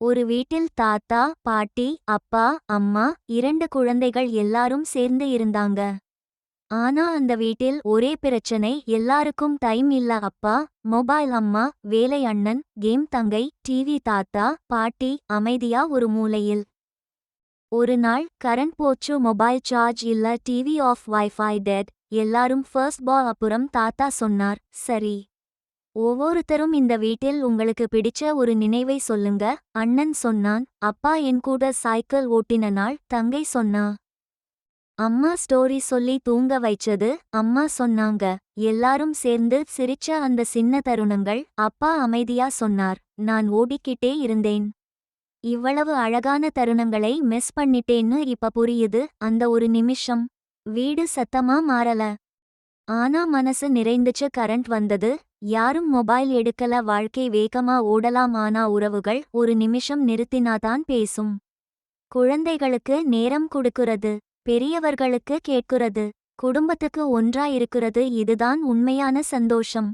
ஒரு வீட்டில் தாத்தா, பாட்டி, அப்பா, அம்மா, 2 குழந்தைகள் எல்லாரும் சேர்ந்து இருந்தாங்க. ஆனா அந்த வீட்டில் ஒரே பிரச்சனை, எல்லாருக்கும் டைம் இல்ல. அப்பா மொபைல், அம்மா வேலை, அண்ணன் கேம், தங்கை டிவி. தாத்தா, பாட்டி அமைதியா ஒரு மூலையில். ஒரு நாள் கரண்ட் போச்சு, மொபைல் சார்ஜ் இல்ல, டிவி ஆஃப், வைஃபை டெட். எல்லாரும் ஃபர்ஸ்ட் பா. அப்புறம் தாத்தா சொன்னார், சரி, ஒவ்வொருத்தரும் இந்த வீட்டில் உங்களுக்கு பிடிச்ச ஒரு நினைவை சொல்லுங்க. அண்ணன் சொன்னான், அப்பா என் கூட சைக்கிள் ஓட்டின நாள். தங்கை சொன்னா, அம்மா ஸ்டோரி சொல்லி தூங்க வைச்சது. அம்மா சொன்னாங்க, எல்லாரும் சேர்ந்து சிரிச்ச அந்த சின்ன தருணங்கள். அப்பா அமைதியா சொன்னார், நான் ஓடிக்கிட்டே இருந்தேன். இவ்வளவு அழகான தருணங்களை மிஸ் பண்ணிட்டேன்னு இப்ப புரியுது. அந்த ஒரு நிமிஷம் வீடு சத்தமா மாறல, ஆனா மனசு நிறைந்துச்சு. கரண்ட் வந்தது, யாரும் மொபைல் எடுக்கல. வாழ்க்கை வேகமா ஓடலாம், ஆனா உறவுகள் ஒரு நிமிஷம் நிறுத்தினாதான் பேசும். குழந்தைகளுக்கு நேரம் கொடுக்கிறது, பெரியவர்களுக்கு கேட்கிறது, குடும்பத்துக்கு ஒன்றா இருக்கிறது. இதுதான் உண்மையான சந்தோஷம்.